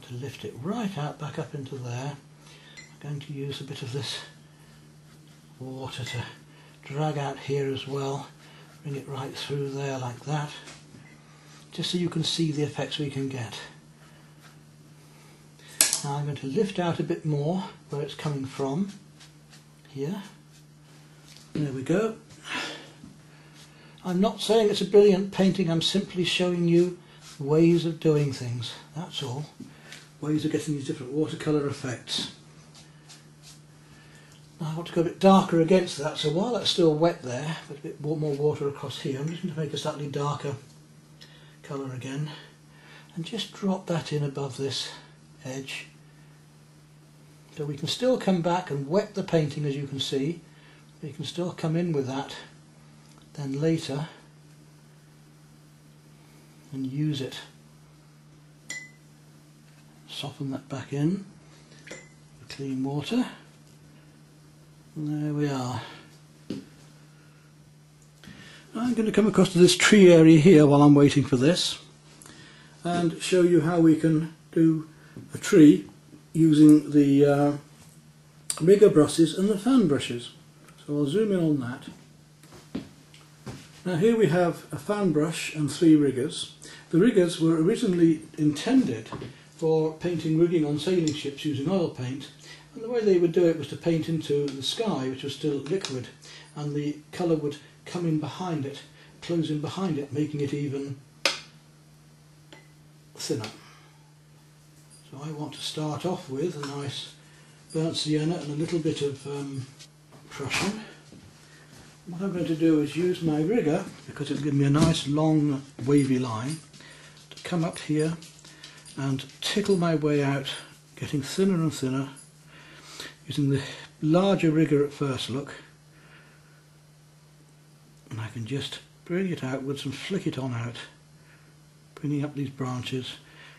to lift it right out, back up into there. I'm going to use a bit of this water to drag out here as well, bring it right through there like that, just so you can see the effects we can get. Now I'm going to lift out a bit more where it's coming from, here. There we go. I'm not saying it's a brilliant painting, I'm simply showing you ways of doing things, that's all. Ways of getting these different watercolour effects. Now I want to go a bit darker against that, so while that's still wet there, with a bit more water across here, I'm just going to make a slightly darker colour again, and just drop that in above this edge. So we can still come back and wet the painting, as you can see. We can still come in with that then later and use it. Soften that back in with clean water. And there we are. I'm going to come across to this tree area here while I'm waiting for this and show you how we can do a tree using the rigger brushes and the fan brushes. So I'll zoom in on that. Now here we have a fan brush and 3 riggers. The riggers were originally intended for painting rigging on sailing ships using oil paint, and the way they would do it was to paint into the sky, which was still liquid, and the colour would come in behind it, close in behind it, making it even thinner. So I want to start off with a nice burnt sienna and a little bit of Prussian. What I'm going to do is use my rigger, because it'll give me a nice long wavy line, to come up here and tickle my way out, getting thinner and thinner, using the larger rigger at first look, and I can just bring it outwards and flick it on out, bringing up these branches,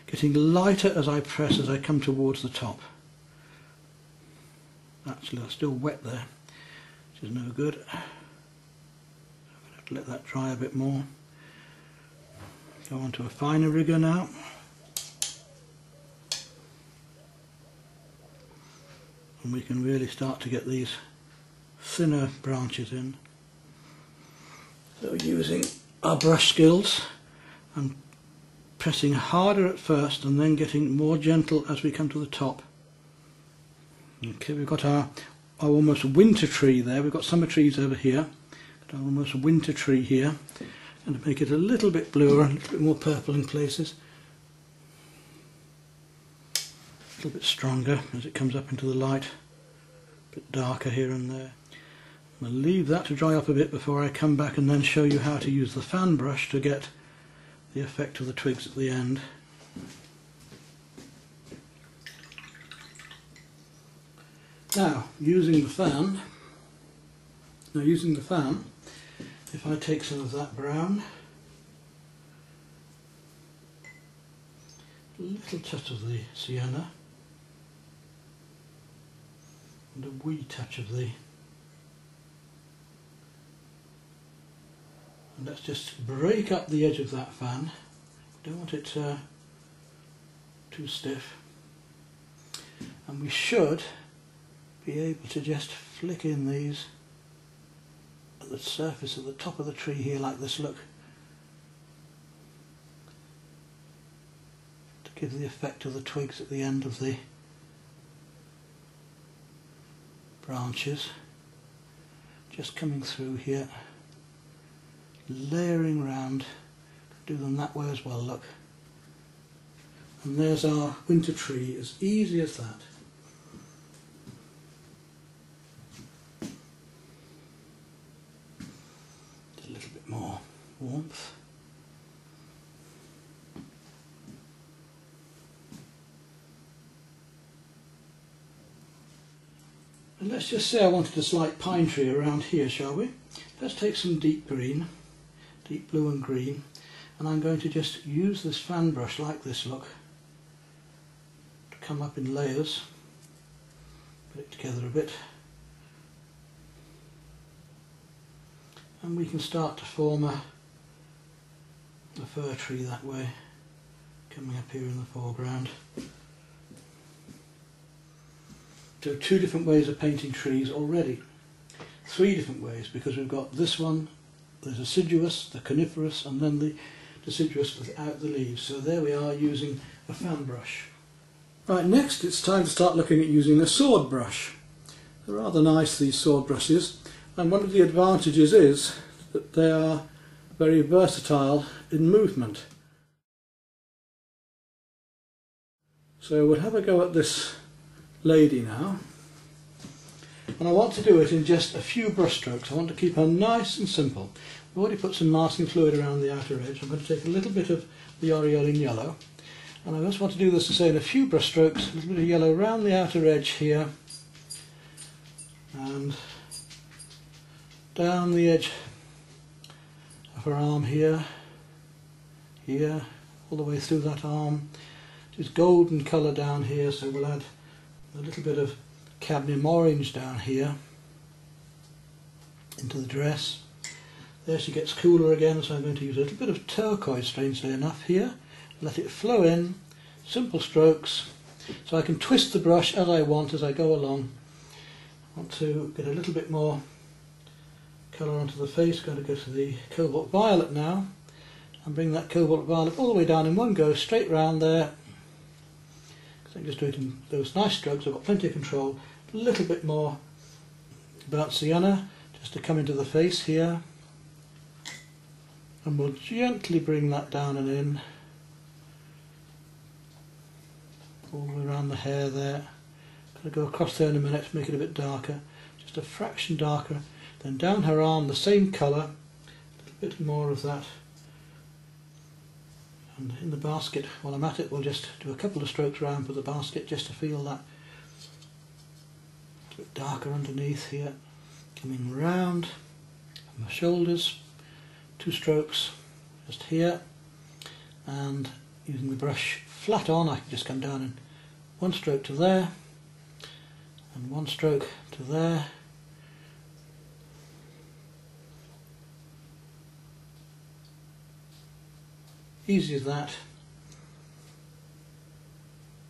getting lighter as I press as I come towards the top. Actually, that's still wet there, which is no good. Let that dry a bit more. Go on to a finer rigger now. And we can really start to get these thinner branches in. So using our brush skills and pressing harder at first and then getting more gentle as we come to the top. Okay, we've got our almost winter tree there. We've got summer trees over here. Almost a winter tree here, and to make it a little bit bluer, a little bit more purple in places, a little bit stronger as it comes up into the light, a bit darker here and there. I'll leave that to dry up a bit before I come back and then show you how to use the fan brush to get the effect of the twigs at the end. Now, using the fan, if I take some of that brown, a little touch of the sienna, and a wee touch of the, and let's just break up the edge of that fan. Don't want it too stiff, and we should be able to just flick in these at the surface at the top of the tree here like this, look, to give the effect of the twigs at the end of the branches, just coming through here, layering round, do them that way as well, look, and there's our winter tree, as easy as that. More warmth. And let's just say I wanted a slight pine tree around here, shall we? Let's take some deep green, deep blue and green, and I'm going to just use this fan brush like this, look, to come up in layers, put it together a bit. And we can start to form a fir tree that way, coming up here in the foreground. So 2 different ways of painting trees already. 3 different ways, because we've got this one, the deciduous, the coniferous, and then the deciduous without the leaves. So there we are using a fan brush. Right, next it's time to start looking at using a sword brush. They're rather nice, these sword brushes, and one of the advantages is that they are very versatile in movement. So we'll have a go at this lady now, and I want to do it in just a few brush strokes. I want to keep her nice and simple. I've already put some masking fluid around the outer edge. I'm going to take a little bit of the aureolin yellow, and I just want to do this, to say, in a few brush strokes, a little bit of yellow around the outer edge here, and down the edge of her arm here, all the way through that arm. It's golden colour down here, so we'll add a little bit of cadmium orange down here into the dress. There she gets cooler again, so I'm going to use a little bit of turquoise, strangely enough, here. Let it flow in, simple strokes, so I can twist the brush as I want as I go along. I want to get a little bit more colour onto the face. Going to go to the cobalt violet now and bring that cobalt violet all the way down in one go, straight round there. I'm just doing those nice strokes. I've got plenty of control. A little bit more burnt sienna just to come into the face here, and we'll gently bring that down and in all the way around the hair there. Going to go across there in a minute to make it a bit darker, just a fraction darker. Then down her arm, the same colour, a little bit more of that. And in the basket, while I'm at it, we'll just do a couple of strokes around for the basket just to feel that a bit darker underneath here. Coming round my shoulders, 2 strokes just here, and using the brush flat on, I can just come down in 1 stroke to there, and 1 stroke to there. Easy as that.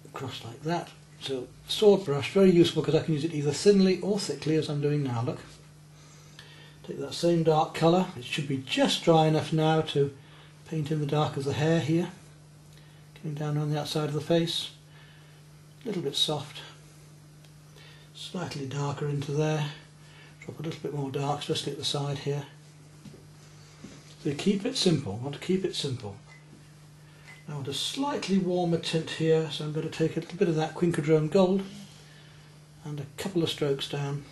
Across like that. So sword brush, very useful because I can use it either thinly or thickly, as I'm doing now. Look. Take that same dark colour. It should be just dry enough now to paint in the dark of the hair here. Getting down on the outside of the face. A little bit soft. Slightly darker into there. Drop a little bit more dark, especially at the side here. So keep it simple. I want to keep it simple. Now I want a slightly warmer tint here, so I'm going to take a little bit of that quincadrone gold and a couple of strokes down.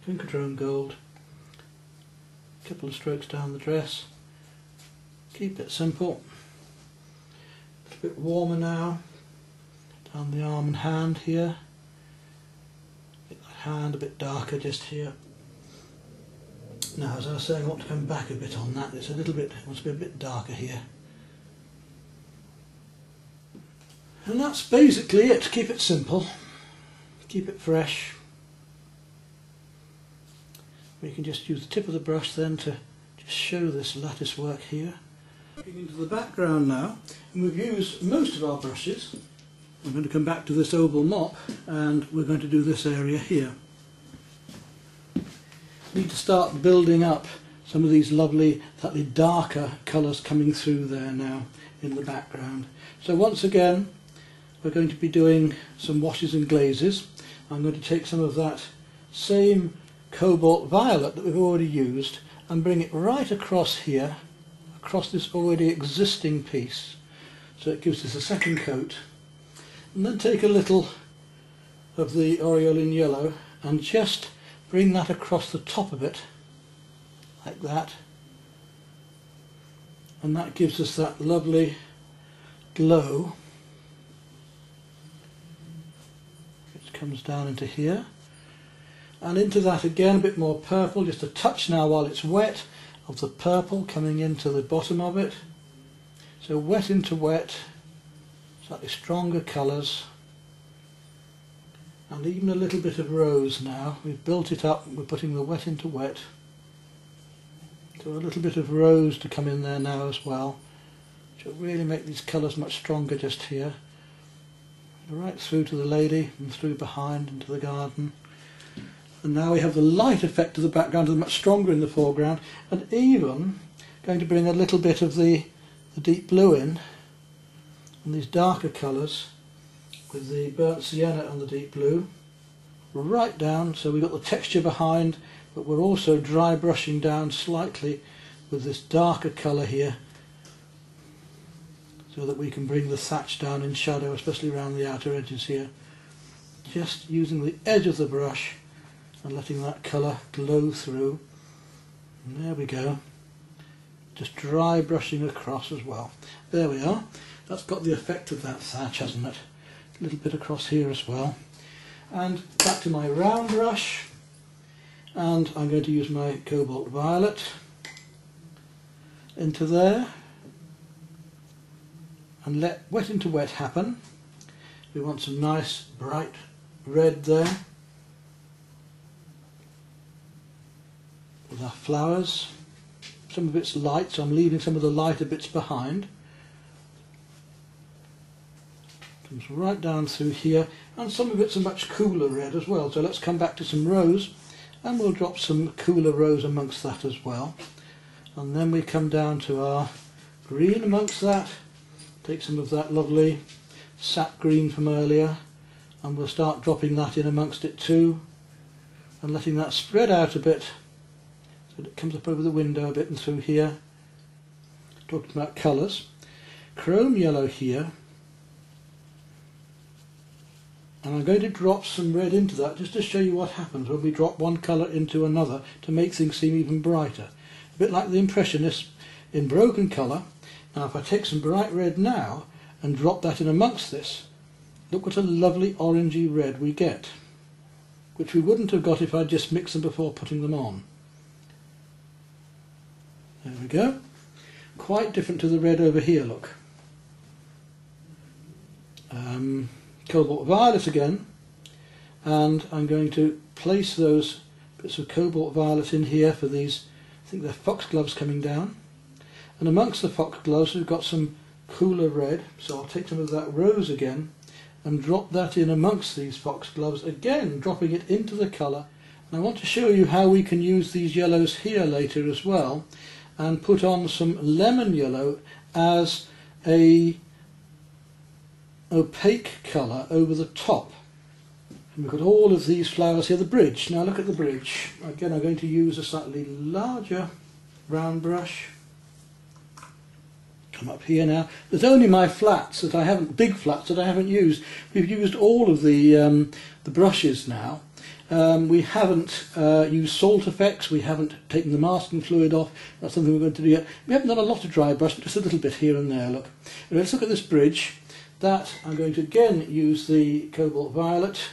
Quincadrone gold, a couple of strokes down the dress. Keep it simple. A little bit warmer now, down the arm and hand here. Make that hand a bit darker just here. Now, as I was saying, I want to come back a bit on that. It's a little bit, it wants to be a bit darker here. And that's basically it. Keep it simple, keep it fresh. We can just use the tip of the brush then to just show this lattice work here. Looking into the background now, and we've used most of our brushes. I'm going to come back to this oval mop, and we're going to do this area here. We need to start building up some of these lovely, slightly darker colours coming through there now in the background. So once again, we're going to be doing some washes and glazes. I'm going to take some of that same cobalt violet that we've already used and bring it right across here, across this already existing piece, so it gives us a second coat. And then take a little of the aureolin yellow and just bring that across the top of it, like that. And that gives us that lovely glow. It comes down into here. And into that again a bit more purple, just a touch now while it's wet of the purple coming into the bottom of it. So wet into wet, slightly stronger colours, and even a little bit of rose now. We've built it up, we're putting the wet into wet. So a little bit of rose to come in there now as well, which will really make these colours much stronger just here. right through to the lady and through behind into the garden. And now we have the light effect of the background much stronger in the foreground, and even going to bring a little bit of the deep blue in, and these darker colours with the burnt sienna and the deep blue right down, so we've got the texture behind, but we're also dry brushing down slightly with this darker colour here, so that we can bring the thatch down in shadow, especially around the outer edges here. Just using the edge of the brush and letting that colour glow through. And there we go. Just dry brushing across as well. There we are. That's got the effect of that thatch, hasn't it? A little bit across here as well. And back to my round brush, and I'm going to use my cobalt violet into there and let wet into wet happen. We want some nice bright red there with our flowers. Some of it's light, so I'm leaving some of the lighter bits behind. Comes right down through here, and some of it's a much cooler red as well, so let's come back to some rose and we'll drop some cooler rose amongst that as well. And then we come down to our green amongst that, take some of that lovely sap green from earlier, and we'll start dropping that in amongst it too, and letting that spread out a bit so that it comes up over the window a bit and through here. Talking about colours, chrome yellow here, and I'm going to drop some red into that just to show you what happens when we drop one colour into another to make things seem even brighter. A bit like the Impressionists in broken colour. Now if I take some bright red now and drop that in amongst this, look what a lovely orangey red we get, which we wouldn't have got if I'd just mixed them before putting them on. There we go. Quite different to the red over here, look. Cobalt violet again, and I'm going to place those bits of cobalt violet in here for these, I think they're foxgloves coming down, and amongst the foxgloves we've got some cooler red, so I'll take some of that rose again and drop that in amongst these foxgloves, again dropping it into the colour. And I want to show you how we can use these yellows here later as well, and put on some lemon yellow as a opaque colour over the top. And we've got all of these flowers here. The bridge, now look at the bridge. Again, I'm going to use a slightly larger round brush. Come up here now. There's only my flats that I haven't, big flats that I haven't used. We've used all of the brushes now. We haven't used salt effects, we haven't taken the masking fluid off. That's something we're going to do yet. We haven't done a lot of dry brush, but just a little bit here and there, look. Anyway, let's look at this bridge. That I'm going to again use the cobalt violet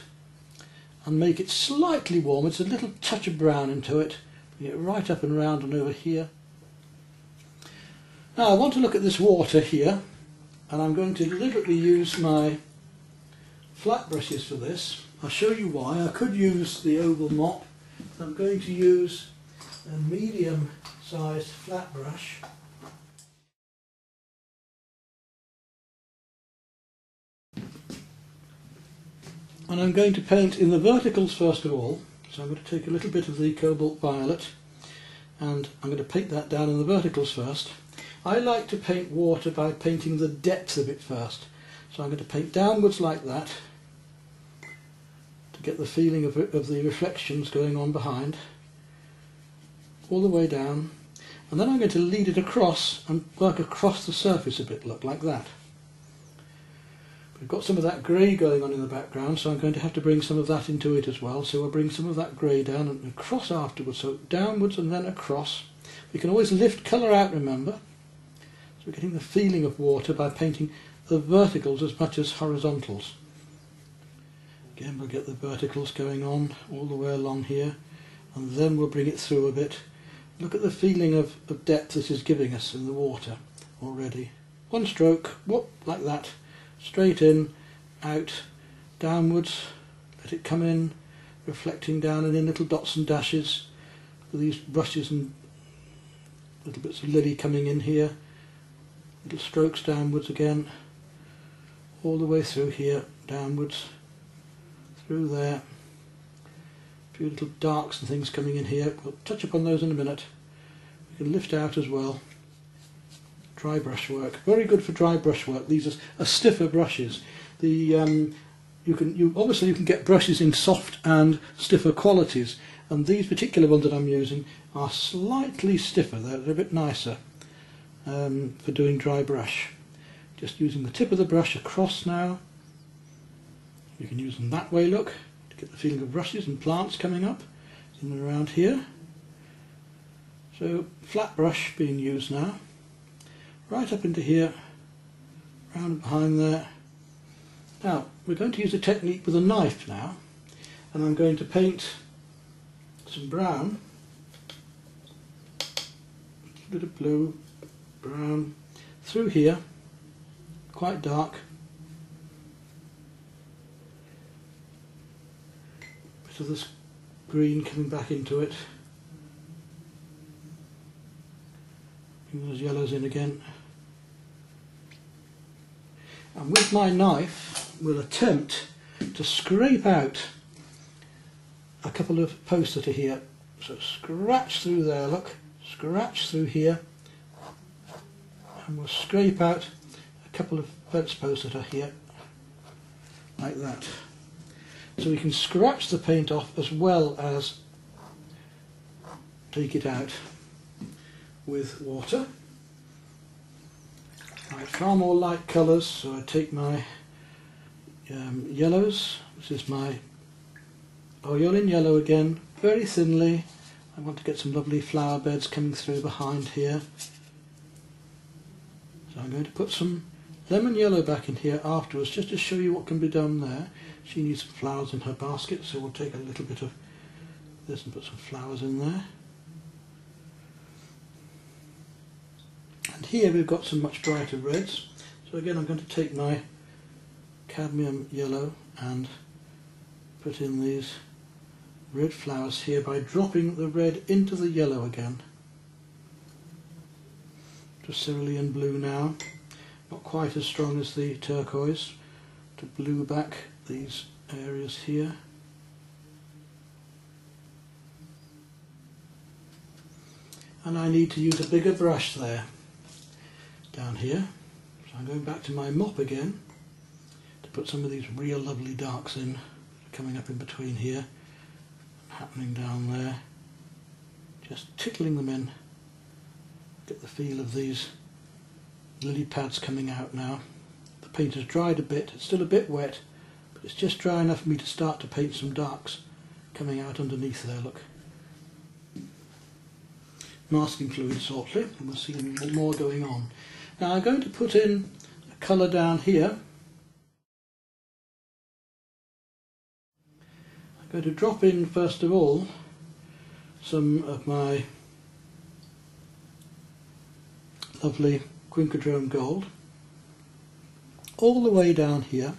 and make it slightly warm. It's a little touch of brown into it. Bring it right up and round and over here. Now I want to look at this water here, and I'm going to deliberately use my flat brushes for this. I'll show you why. I could use the oval mop. I'm going to use a medium sized flat brush. And I'm going to paint in the verticals first of all. So I'm going to take a little bit of the cobalt violet and I'm going to paint that down in the verticals first. I like to paint water by painting the depth of it first. So I'm going to paint downwards like that to get the feeling of the reflections going on behind, all the way down, and then I'm going to lead it across and work across the surface a bit, look, like that. We've got some of that grey going on in the background, so I'm going to have to bring some of that into it as well. So we'll bring some of that grey down and across afterwards, so downwards and then across. We can always lift colour out, remember. So we're getting the feeling of water by painting the verticals as much as horizontals. Again, we'll get the verticals going on all the way along here, and then we'll bring it through a bit. Look at the feeling of depth this is giving us in the water already. One stroke, whoop, like that. Straight in, out, downwards, let it come in, reflecting down and in little dots and dashes with these brushes and little bits of lily coming in here, little strokes downwards again, all the way through here, downwards through there. A few little darks and things coming in here. We'll touch upon those in a minute. We can lift out as well. Dry brush work, very good for dry brush work. These are stiffer brushes. Obviously you can get brushes in soft and stiffer qualities, and these particular ones that I'm using are slightly stiffer. They're a bit nicer for doing dry brush. Just using the tip of the brush across now. You can use them that way, look, to get the feeling of brushes and plants coming up in and around here. So flat brush being used now, right up into here, round and behind there. Now we're going to use a technique with a knife now, and I'm going to paint some brown, a bit of blue, brown, through here, quite dark, bit of this green coming back into it, bring those yellows in again, and with my knife we'll attempt to scrape out a couple of posts that are here. So scratch through there, look, scratch through here, and we'll scrape out a couple of fence posts that are here, like that. So we can scratch the paint off as well as take it out with water. Right, far more light colours, so I take my yellows. This is my oil in yellow again, very thinly. I want to get some lovely flower beds coming through behind here. So I'm going to put some lemon yellow back in here afterwards, just to show you what can be done there. She needs some flowers in her basket, so we'll take a little bit of this and put some flowers in there. And here we've got some much brighter reds. So again, I'm going to take my cadmium yellow and put in these red flowers here by dropping the red into the yellow again. Just cerulean blue now, not quite as strong as the turquoise, to blue back these areas here. And I need to use a bigger brush there, down here. So I'm going back to my mop again to put some of these real lovely darks in, coming up in between here, happening down there, just tickling them in. Get the feel of these lily pads coming out now. The paint has dried a bit, it's still a bit wet, but it's just dry enough for me to start to paint some darks coming out underneath there, look. Masking fluid shortly, and we'll see more going on. Now I'm going to put in a colour down here. I'm going to drop in first of all some of my lovely quincadrone gold all the way down here.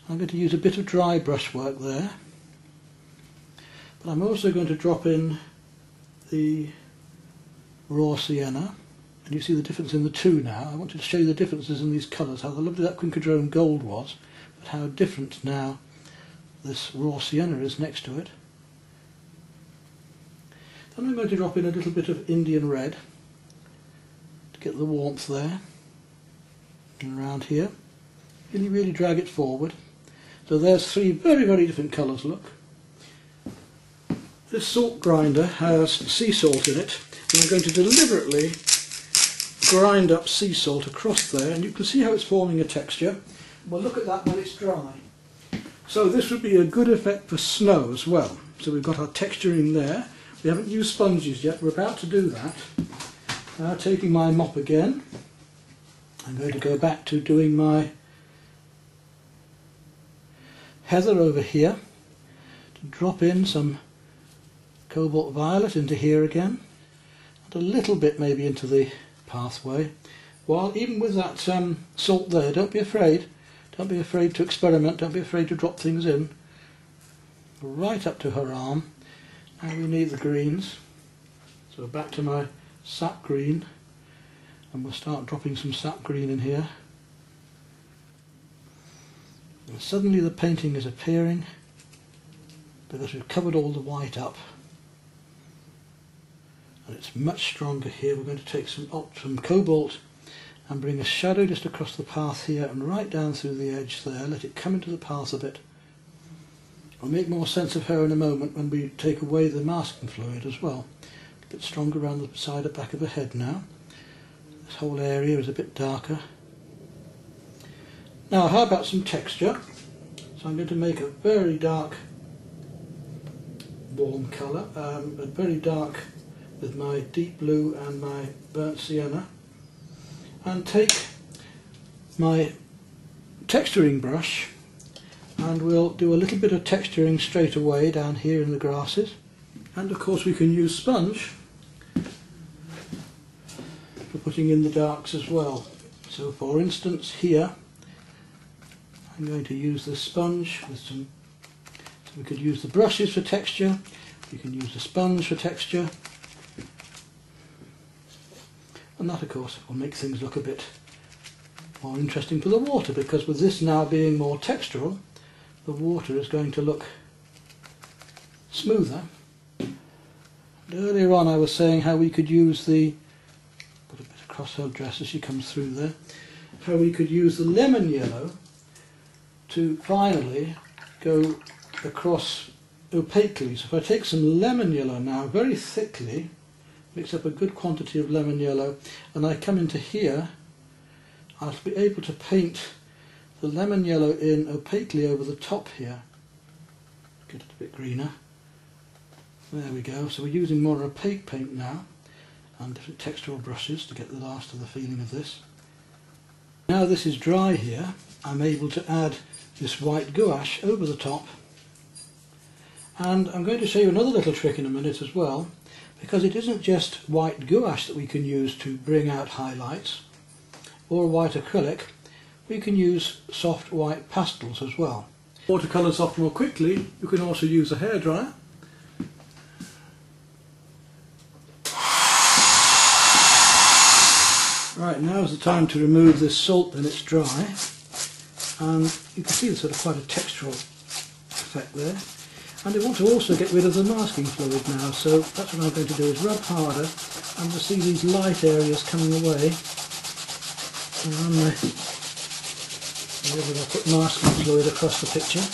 I'm going to use a bit of dry brush work there, but I'm also going to drop in the raw sienna, and you see the difference in the two now. I wanted to show you the differences in these colours, how lovely that quincadrone gold was, but how different now this raw sienna is next to it. Then I'm going to drop in a little bit of Indian red to get the warmth there and around here. Really drag it forward. So there's three very different colours, look. This salt grinder has sea salt in it, and I'm going to deliberately grind up sea salt across there, and you can see how it's forming a texture. We'll look at that when it's dry. So this would be a good effect for snow as well. So we've got our texturing there. We haven't used sponges yet, we're about to do that. Now taking my mop again, I'm going to go back to doing my heather over here, to drop in some cobalt violet into here again, and a little bit maybe into the pathway. While even with that salt there, don't be afraid to experiment, don't be afraid to drop things in. Right up to her arm. And we need the greens, so back to my sap green, and we'll start dropping some sap green in here. And suddenly the painting is appearing because we've covered all the white up. And it's much stronger here. We're going to take some cobalt and bring a shadow just across the path here and right down through the edge there. Let it come into the path a bit. I'll make more sense of her in a moment when we take away the masking fluid as well. A bit stronger around the side and back of the head now. This whole area is a bit darker. Now how about some texture? So I'm going to make a very dark warm colour, a very dark with my deep blue and my burnt sienna, and take my texturing brush and we'll do a little bit of texturing straight away down here in the grasses. And of course we can use sponge for putting in the darks as well. So for instance here I'm going to use the sponge with some, so we could use the brushes for texture, you can use the sponge for texture, and that of course will make things look a bit more interesting for the water, because with this now being more textural, the water is going to look smoother. And earlier on I was saying how we could use the, put a bit of cross-held dress as she comes through there, how we could use the lemon yellow to finally go across opaquely. So if I take some lemon yellow now, very thickly, mix up a good quantity of lemon yellow, and I come into here, I'll be able to paint the lemon yellow in opaquely over the top here. Get it a bit greener. There we go. So we're using more opaque paint now, and different textural brushes to get the last of the feeling of this. Now this is dry here, I'm able to add this white gouache over the top, and I'm going to show you another little trick in a minute as well, because it isn't just white gouache that we can use to bring out highlights or white acrylic, we can use soft white pastels as well. Watercolours off more quickly, you can also use a hairdryer. Right, now is the time to remove this salt when it's dry, and you can see there's sort of quite a textural effect there. And I want to also get rid of the masking fluid now, so that's what I'm going to do, is rub harder, and you'll see these light areas coming away. And I'll put masking fluid across the picture.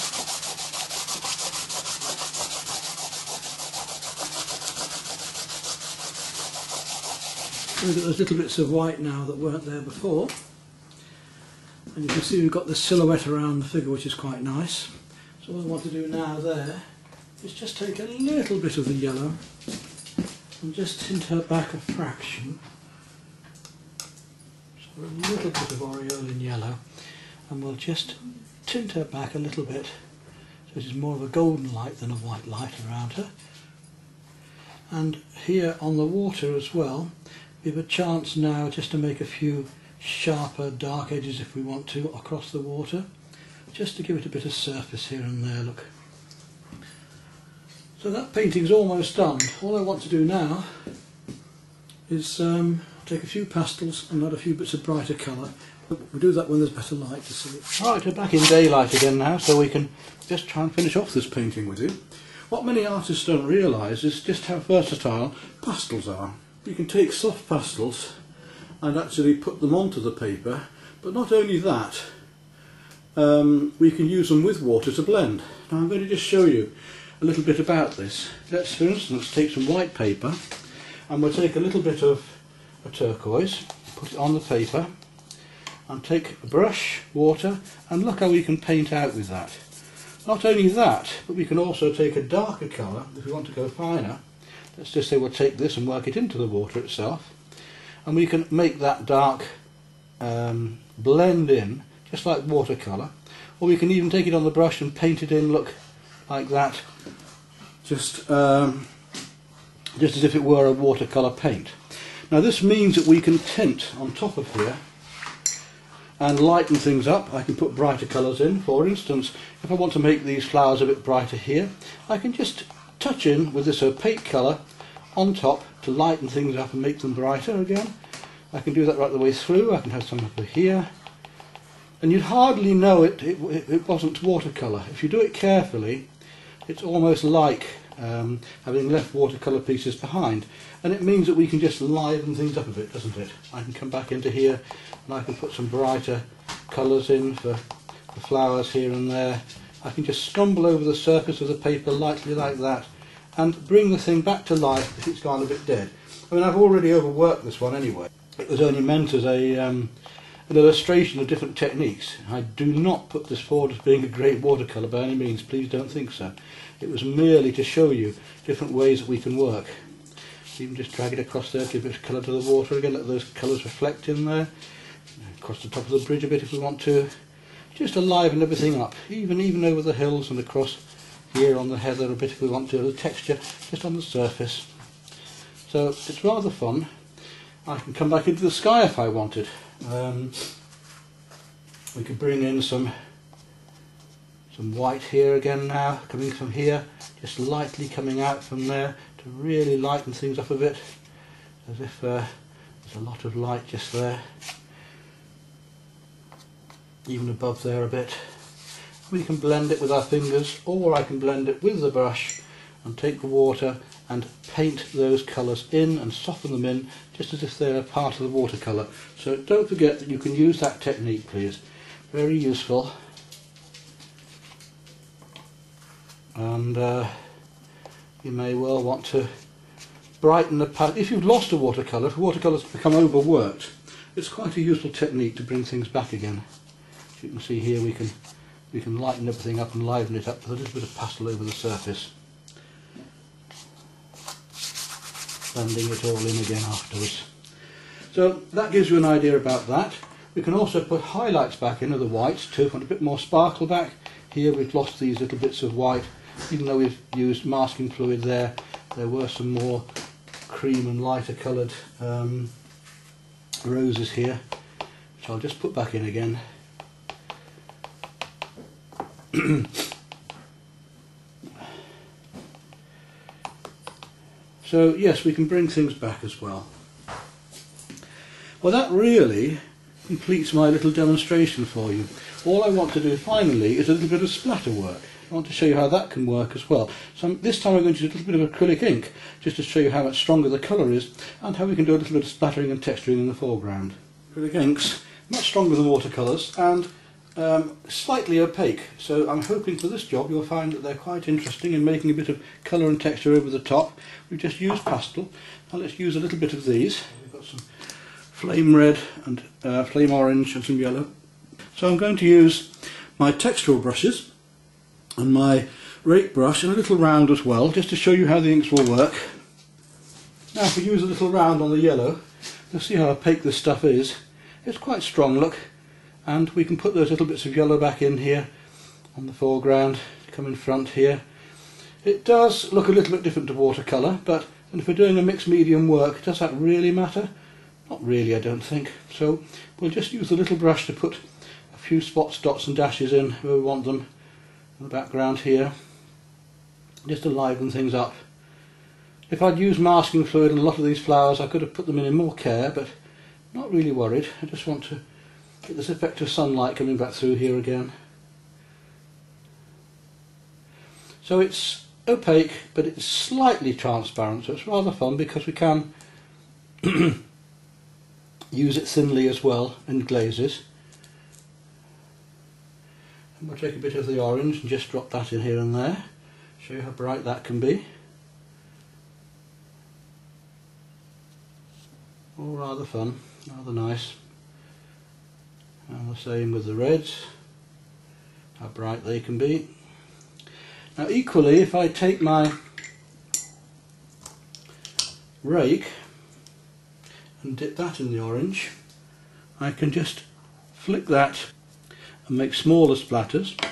We've got those little bits of white now that weren't there before, and you can see we've got this silhouette around the figure, which is quite nice. So what I want to do now there is just take a little bit of the yellow and just tint her back a fraction. So a little bit of aureolin yellow, and we'll just tint her back a little bit so it is more of a golden light than a white light around her. And here on the water as well, we have a chance now just to make a few sharper dark edges if we want to across the water, just to give it a bit of surface here and there, look. So that painting's almost done. All I want to do now is take a few pastels and add a few bits of brighter colour. We'll do that when there's better light to see it. Right, we're back in daylight again now, so we can just try and finish off this painting with you. What many artists don't realise is just how versatile pastels are. You can take soft pastels and actually put them onto the paper, but not only that, we can use them with water to blend. Now I'm going to just show you a little bit about this. Let's for instance take some white paper, and we'll take a little bit of a turquoise, put it on the paper, and take a brush, water, and look how we can paint out with that. Not only that, but we can also take a darker colour if we want to go finer. Let's just say we'll take this and work it into the water itself, and we can make that dark blend in just like watercolour, or we can even take it on the brush and paint it in, look, like that, just as if it were a watercolour paint. Now this means that we can tint on top of here and lighten things up. I can put brighter colours in. For instance, if I want to make these flowers a bit brighter here, I can just touch in with this opaque colour on top to lighten things up and make them brighter again. I can do that right the way through. I can have some over here, And you'd hardly know it wasn't watercolour. If you do it carefully, it's almost like having left watercolour pieces behind. And it means that we can just liven things up a bit, doesn't it? I can come back into here and I can put some brighter colours in for the flowers here and there. I can just stumble over the surface of the paper lightly like that and bring the thing back to life if it's gone a bit dead. I mean, I've already overworked this one anyway. It was only meant as an illustration of different techniques. I do not put this forward as being a great watercolour by any means, please don't think so. It was merely to show you different ways that we can work. You can just drag it across there, give it colour to the water again, let those colours reflect in there. Across the top of the bridge a bit if we want to. Just to liven everything up, even over the hills and across here on the heather a bit if we want to, the texture just on the surface. So it's rather fun. I can come back into the sky if I wanted. We could bring in some white here again now, coming from here, just lightly coming out from there to really lighten things up a bit, as if there's a lot of light just there, even above there a bit. We can blend it with our fingers, or I can blend it with the brush and take the water and paint those colours in and soften them in just as if they're a part of the watercolour. So don't forget that you can use that technique, please. Very useful. And you may well want to brighten the palette. If you've lost a watercolour, if watercolours become overworked, it's quite a useful technique to bring things back again. As you can see here, we can lighten everything up and liven it up with a little bit of pastel over the surface, blending it all in again afterwards. So that gives you an idea about that. We can also put highlights back in, of the whites too, if we want a bit more sparkle back. Here we've lost these little bits of white, even though we've used masking fluid there. There were some more cream and lighter coloured roses here, which I'll just put back in again. So yes, we can bring things back as well. Well, that really completes my little demonstration for you. All I want to do finally is a little bit of splatter work. I want to show you how that can work as well. So this time I'm going to use a little bit of acrylic ink just to show you how much stronger the colour is and how we can do a little bit of splattering and texturing in the foreground. Acrylic inks, much stronger than watercolours and slightly opaque, so I'm hoping for this job you'll find that they're quite interesting in making a bit of colour and texture over the top. We've just used pastel. Now let's use a little bit of these. We've got some flame red and flame orange and some yellow. So I'm going to use my textural brushes and my rake brush and a little round as well, just to show you how the inks will work. Now if we use a little round on the yellow, you'll see how opaque this stuff is. It's quite strong, look. And we can put those little bits of yellow back in here on the foreground, come in front here. It does look a little bit different to watercolour, but if we're doing a mixed medium work, does that really matter? Not really, I don't think. So we'll just use the little brush to put a few spots, dots and dashes in where we want them in the background here, just to liven things up. If I'd used masking fluid on a lot of these flowers, I could have put them in more care, but not really worried. I just want to get this effect of sunlight coming back through here again. So it's opaque, but it's slightly transparent, so it's rather fun because we can use it thinly as well in glazes. And we'll take a bit of the orange and just drop that in here and there, show you how bright that can be. All rather fun, rather nice. And the same with the reds, how bright they can be. Now equally, if I take my rake and dip that in the orange, I can just flick that and make smaller splatters,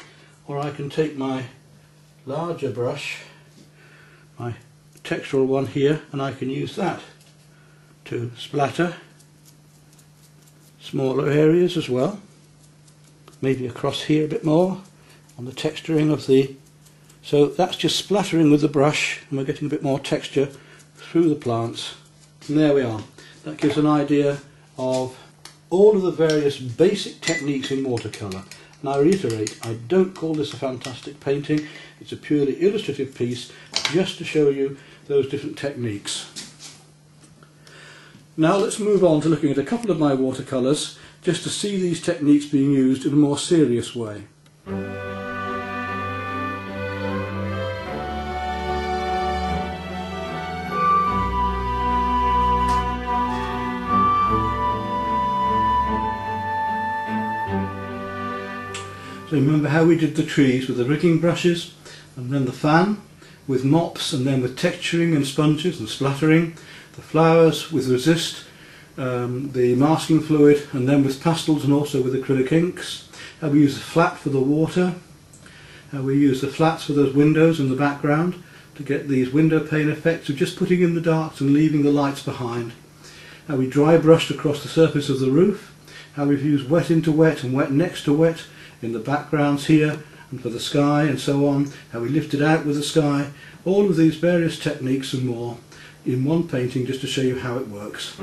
or I can take my larger brush, my textural one here, and I can use that to splatter smaller areas as well, maybe across here a bit more on the texturing of the, so that's just splattering with the brush and we're getting a bit more texture through the plants. And there we are. That gives an idea of all of the various basic techniques in watercolour. And I reiterate, I don't call this a fantastic painting, it's a purely illustrative piece just to show you those different techniques. Now let's move on to looking at a couple of my watercolours just to see these techniques being used in a more serious way. So remember how we did the trees with the rigging brushes, and then the fan with mops, and then with texturing and sponges and splattering, the flowers with resist, the masking fluid, and then with pastels and also with acrylic inks. How we use the flat for the water, how we use the flats for those windows in the background to get these window pane effects of just putting in the darks and leaving the lights behind. How we dry brushed across the surface of the roof, how we've used wet into wet and wet next to wet in the backgrounds here and for the sky and so on, how we lifted out with the sky, all of these various techniques and more in one painting just to show you how it works.